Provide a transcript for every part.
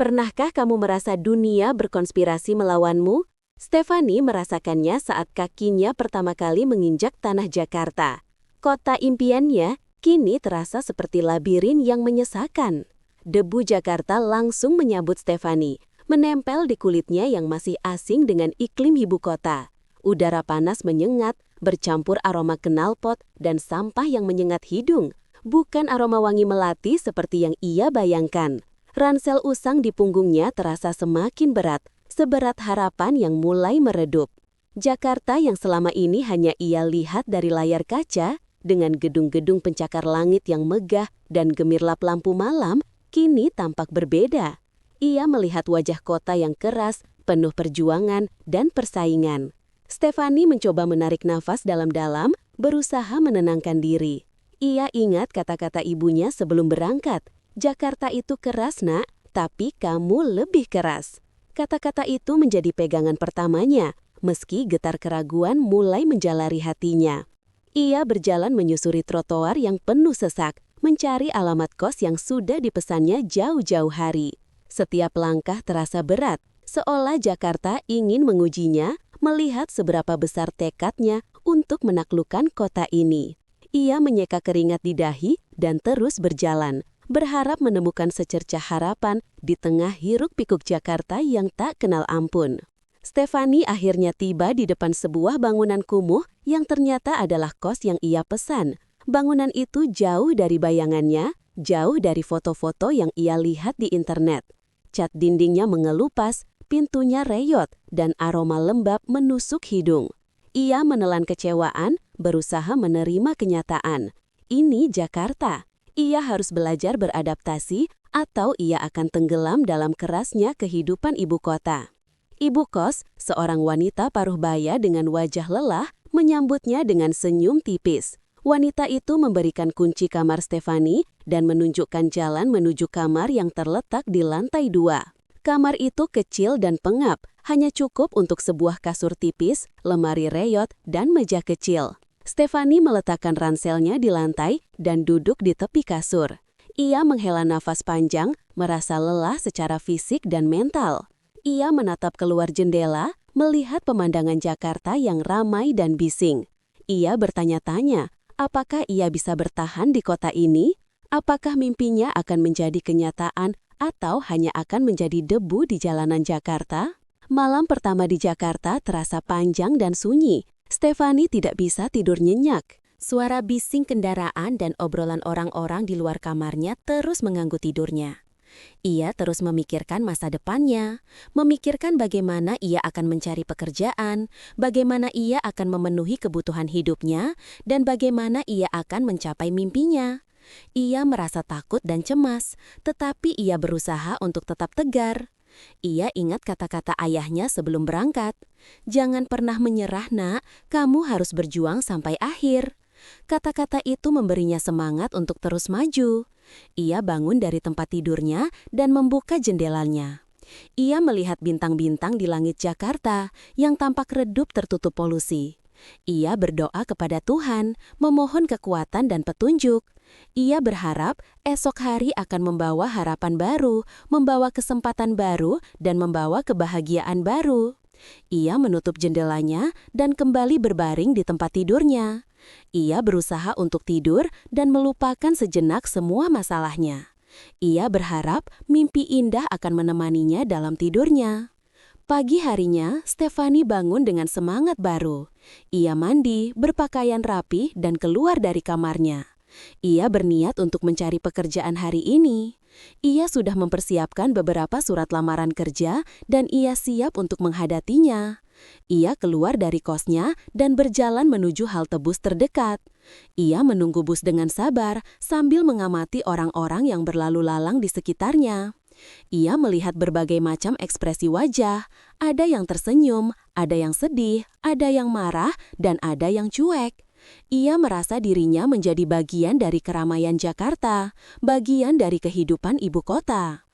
Pernahkah kamu merasa dunia berkonspirasi melawanmu? Stefani merasakannya saat kakinya pertama kali menginjak tanah Jakarta. Kota impiannya kini terasa seperti labirin yang menyesakan. Debu Jakarta langsung menyambut Stefani, menempel di kulitnya yang masih asing dengan iklim ibu kota. Udara panas menyengat, bercampur aroma knalpot dan sampah yang menyengat hidung. Bukan aroma wangi melati seperti yang ia bayangkan. Ransel usang di punggungnya terasa semakin berat, seberat harapan yang mulai meredup. Jakarta yang selama ini hanya ia lihat dari layar kaca, dengan gedung-gedung pencakar langit yang megah dan gemirlap lampu malam, kini tampak berbeda. Ia melihat wajah kota yang keras, penuh perjuangan dan persaingan. Stefani mencoba menarik nafas dalam-dalam, berusaha menenangkan diri. Ia ingat kata-kata ibunya sebelum berangkat. Jakarta itu keras, nak, tapi kamu lebih keras. Kata-kata itu menjadi pegangan pertamanya, meski getar keraguan mulai menjalari hatinya. Ia berjalan menyusuri trotoar yang penuh sesak, mencari alamat kos yang sudah dipesannya jauh-jauh hari. Setiap langkah terasa berat, seolah Jakarta ingin mengujinya, melihat seberapa besar tekadnya untuk menaklukkan kota ini. Ia menyeka keringat di dahi dan terus berjalan, berharap menemukan secercah harapan di tengah hiruk-pikuk Jakarta yang tak kenal ampun. Stefani akhirnya tiba di depan sebuah bangunan kumuh yang ternyata adalah kos yang ia pesan. Bangunan itu jauh dari bayangannya, jauh dari foto-foto yang ia lihat di internet. Cat dindingnya mengelupas, pintunya reyot, dan aroma lembab menusuk hidung. Ia menelan kecewaan, berusaha menerima kenyataan. Ini Jakarta. Ia harus belajar beradaptasi atau ia akan tenggelam dalam kerasnya kehidupan ibu kota. Ibu kos, seorang wanita paruh baya dengan wajah lelah, menyambutnya dengan senyum tipis. Wanita itu memberikan kunci kamar Stefani dan menunjukkan jalan menuju kamar yang terletak di lantai 2. Kamar itu kecil dan pengap, hanya cukup untuk sebuah kasur tipis, lemari reyot, dan meja kecil. Stefani meletakkan ranselnya di lantai dan duduk di tepi kasur. Ia menghela nafas panjang, merasa lelah secara fisik dan mental. Ia menatap keluar jendela, melihat pemandangan Jakarta yang ramai dan bising. Ia bertanya-tanya, apakah ia bisa bertahan di kota ini? Apakah mimpinya akan menjadi kenyataan atau hanya akan menjadi debu di jalanan Jakarta? Malam pertama di Jakarta terasa panjang dan sunyi. Stefani tidak bisa tidur nyenyak. Suara bising kendaraan dan obrolan orang-orang di luar kamarnya terus mengganggu tidurnya. Ia terus memikirkan masa depannya, memikirkan bagaimana ia akan mencari pekerjaan, bagaimana ia akan memenuhi kebutuhan hidupnya, dan bagaimana ia akan mencapai mimpinya. Ia merasa takut dan cemas, tetapi ia berusaha untuk tetap tegar. Ia ingat kata-kata ayahnya sebelum berangkat. Jangan pernah menyerah, nak, kamu harus berjuang sampai akhir. Kata-kata itu memberinya semangat untuk terus maju. Ia bangun dari tempat tidurnya dan membuka jendelanya. Ia melihat bintang-bintang di langit Jakarta yang tampak redup tertutup polusi. Ia berdoa kepada Tuhan, memohon kekuatan dan petunjuk. Ia berharap esok hari akan membawa harapan baru, membawa kesempatan baru, dan membawa kebahagiaan baru. Ia menutup jendelanya dan kembali berbaring di tempat tidurnya. Ia berusaha untuk tidur dan melupakan sejenak semua masalahnya. Ia berharap mimpi indah akan menemaninya dalam tidurnya. Pagi harinya, Stefani bangun dengan semangat baru. Ia mandi, berpakaian rapi, dan keluar dari kamarnya. Ia berniat untuk mencari pekerjaan hari ini. Ia sudah mempersiapkan beberapa surat lamaran kerja dan ia siap untuk menghadapinya. Ia keluar dari kosnya dan berjalan menuju halte bus terdekat. Ia menunggu bus dengan sabar sambil mengamati orang-orang yang berlalu lalang di sekitarnya. Ia melihat berbagai macam ekspresi wajah. Ada yang tersenyum, ada yang sedih, ada yang marah, dan ada yang cuek. Ia merasa dirinya menjadi bagian dari keramaian Jakarta, bagian dari kehidupan ibu kota.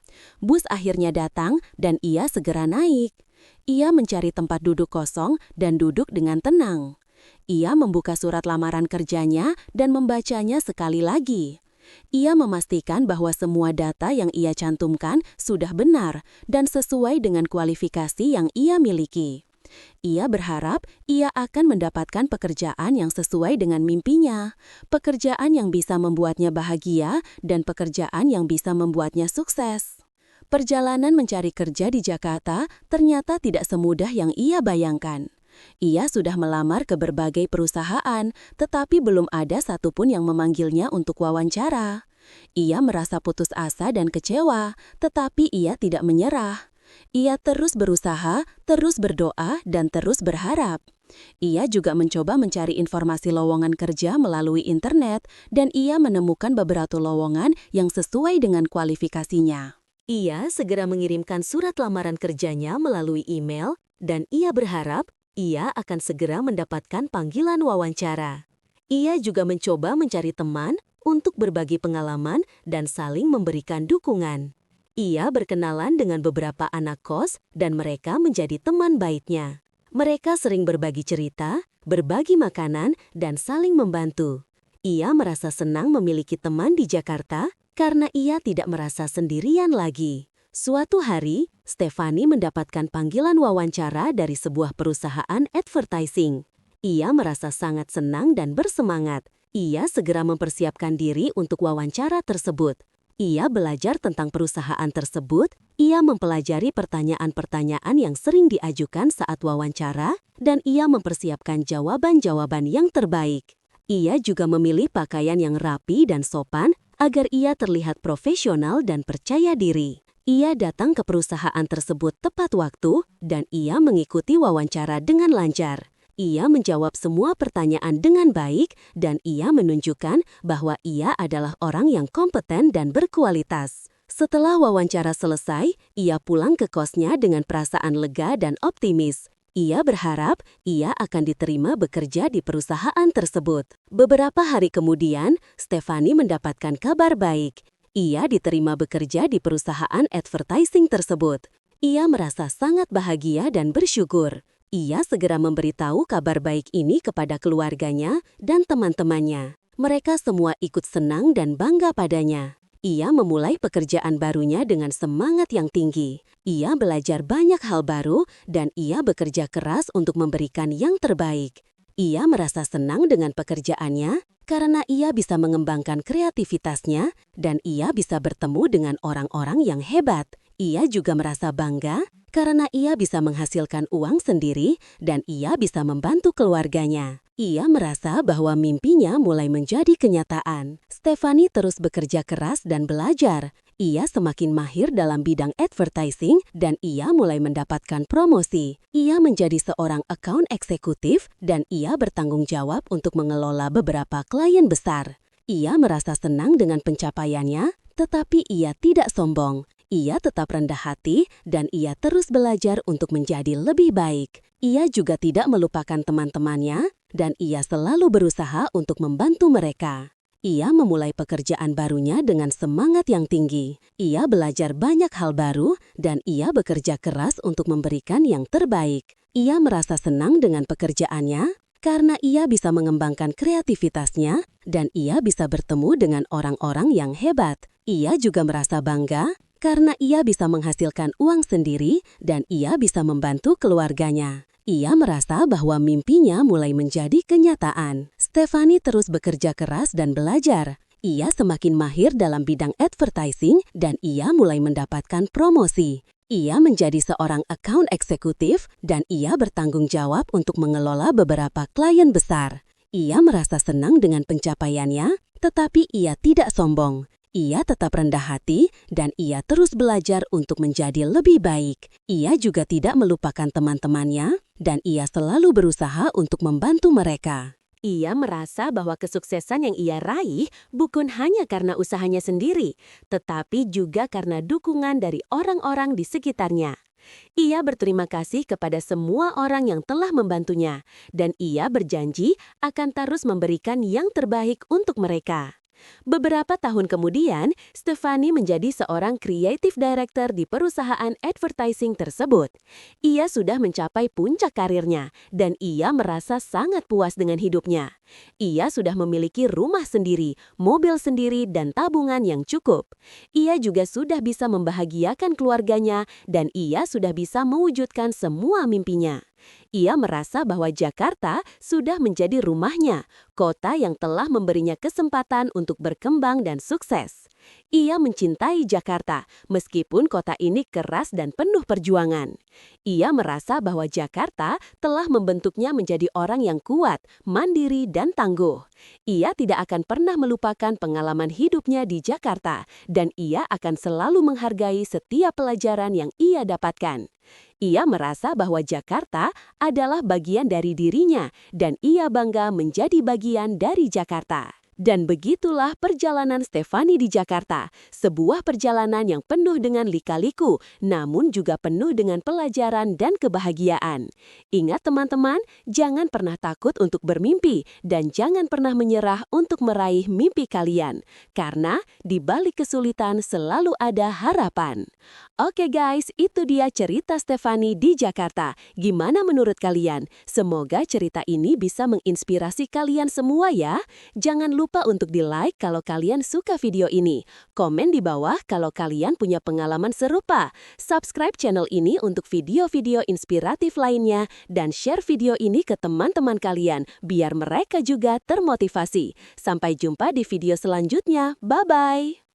Bus akhirnya datang dan ia segera naik. Ia mencari tempat duduk kosong dan duduk dengan tenang. Ia membuka surat lamaran kerjanya dan membacanya sekali lagi. Ia memastikan bahwa semua data yang ia cantumkan sudah benar dan sesuai dengan kualifikasi yang ia miliki. Ia berharap ia akan mendapatkan pekerjaan yang sesuai dengan mimpinya, pekerjaan yang bisa membuatnya bahagia, dan pekerjaan yang bisa membuatnya sukses. Perjalanan mencari kerja di Jakarta ternyata tidak semudah yang ia bayangkan. Ia sudah melamar ke berbagai perusahaan, tetapi belum ada satupun yang memanggilnya untuk wawancara. Ia merasa putus asa dan kecewa, tetapi ia tidak menyerah. Ia terus berusaha, terus berdoa, dan terus berharap. Ia juga mencoba mencari informasi lowongan kerja melalui internet, dan ia menemukan beberapa lowongan yang sesuai dengan kualifikasinya. Ia segera mengirimkan surat lamaran kerjanya melalui email, dan ia berharap ia akan segera mendapatkan panggilan wawancara. Ia juga mencoba mencari teman untuk berbagi pengalaman dan saling memberikan dukungan. Ia berkenalan dengan beberapa anak kos dan mereka menjadi teman baiknya. Mereka sering berbagi cerita, berbagi makanan, dan saling membantu. Ia merasa senang memiliki teman di Jakarta karena ia tidak merasa sendirian lagi. Suatu hari, Stefani mendapatkan panggilan wawancara dari sebuah perusahaan advertising. Ia merasa sangat senang dan bersemangat. Ia segera mempersiapkan diri untuk wawancara tersebut. Ia belajar tentang perusahaan tersebut, ia mempelajari pertanyaan-pertanyaan yang sering diajukan saat wawancara, dan ia mempersiapkan jawaban-jawaban yang terbaik. Ia juga memilih pakaian yang rapi dan sopan agar ia terlihat profesional dan percaya diri. Ia datang ke perusahaan tersebut tepat waktu, dan ia mengikuti wawancara dengan lancar. Ia menjawab semua pertanyaan dengan baik dan ia menunjukkan bahwa ia adalah orang yang kompeten dan berkualitas. Setelah wawancara selesai, ia pulang ke kosnya dengan perasaan lega dan optimis. Ia berharap ia akan diterima bekerja di perusahaan tersebut. Beberapa hari kemudian, Stefani mendapatkan kabar baik. Ia diterima bekerja di perusahaan advertising tersebut. Ia merasa sangat bahagia dan bersyukur. Ia segera memberitahu kabar baik ini kepada keluarganya dan teman-temannya. Mereka semua ikut senang dan bangga padanya. Ia memulai pekerjaan barunya dengan semangat yang tinggi. Ia belajar banyak hal baru dan ia bekerja keras untuk memberikan yang terbaik. Ia merasa senang dengan pekerjaannya karena ia bisa mengembangkan kreativitasnya dan ia bisa bertemu dengan orang-orang yang hebat. Ia juga merasa bangga karena ia bisa menghasilkan uang sendiri dan ia bisa membantu keluarganya. Ia merasa bahwa mimpinya mulai menjadi kenyataan. Stefani terus bekerja keras dan belajar. Ia semakin mahir dalam bidang advertising dan ia mulai mendapatkan promosi. Ia menjadi seorang account eksekutif dan ia bertanggung jawab untuk mengelola beberapa klien besar. Ia merasa senang dengan pencapaiannya, tetapi ia tidak sombong. Ia tetap rendah hati dan ia terus belajar untuk menjadi lebih baik. Ia juga tidak melupakan teman-temannya dan ia selalu berusaha untuk membantu mereka. Ia memulai pekerjaan barunya dengan semangat yang tinggi. Ia belajar banyak hal baru dan ia bekerja keras untuk memberikan yang terbaik. Ia merasa senang dengan pekerjaannya karena ia bisa mengembangkan kreativitasnya dan ia bisa bertemu dengan orang-orang yang hebat. Ia juga merasa bangga karena ia bisa menghasilkan uang sendiri dan ia bisa membantu keluarganya. Ia merasa bahwa mimpinya mulai menjadi kenyataan. Stefani terus bekerja keras dan belajar. Ia semakin mahir dalam bidang advertising dan ia mulai mendapatkan promosi. Ia menjadi seorang account eksekutif dan ia bertanggung jawab untuk mengelola beberapa klien besar. Ia merasa senang dengan pencapaiannya, tetapi ia tidak sombong. Ia tetap rendah hati dan ia terus belajar untuk menjadi lebih baik. Ia juga tidak melupakan teman-temannya dan ia selalu berusaha untuk membantu mereka. Ia merasa bahwa kesuksesan yang ia raih bukan hanya karena usahanya sendiri, tetapi juga karena dukungan dari orang-orang di sekitarnya. Ia berterima kasih kepada semua orang yang telah membantunya, dan ia berjanji akan terus memberikan yang terbaik untuk mereka. Beberapa tahun kemudian, Stefani menjadi seorang creative director di perusahaan advertising tersebut. Ia sudah mencapai puncak karirnya, dan ia merasa sangat puas dengan hidupnya. Ia sudah memiliki rumah sendiri, mobil sendiri, dan tabungan yang cukup. Ia juga sudah bisa membahagiakan keluarganya, dan ia sudah bisa mewujudkan semua mimpinya. Ia merasa bahwa Jakarta sudah menjadi rumahnya, kota yang telah memberinya kesempatan untuk berkembang dan sukses. Ia mencintai Jakarta, meskipun kota ini keras dan penuh perjuangan. Ia merasa bahwa Jakarta telah membentuknya menjadi orang yang kuat, mandiri, dan tangguh. Ia tidak akan pernah melupakan pengalaman hidupnya di Jakarta, dan ia akan selalu menghargai setiap pelajaran yang ia dapatkan. Ia merasa bahwa Jakarta adalah bagian dari dirinya, dan ia bangga menjadi bagian dari Jakarta. Dan begitulah perjalanan Stefani di Jakarta, sebuah perjalanan yang penuh dengan lika-liku, namun juga penuh dengan pelajaran dan kebahagiaan. Ingat teman-teman, jangan pernah takut untuk bermimpi, dan jangan pernah menyerah untuk meraih mimpi kalian. Karena di balik kesulitan selalu ada harapan. Oke guys, itu dia cerita Stefani di Jakarta. Gimana menurut kalian? Semoga cerita ini bisa menginspirasi kalian semua ya. Jangan lupa untuk di-like kalau kalian suka video ini. Komen di bawah kalau kalian punya pengalaman serupa. Subscribe channel ini untuk video-video inspiratif lainnya dan share video ini ke teman-teman kalian biar mereka juga termotivasi. Sampai jumpa di video selanjutnya. Bye-bye!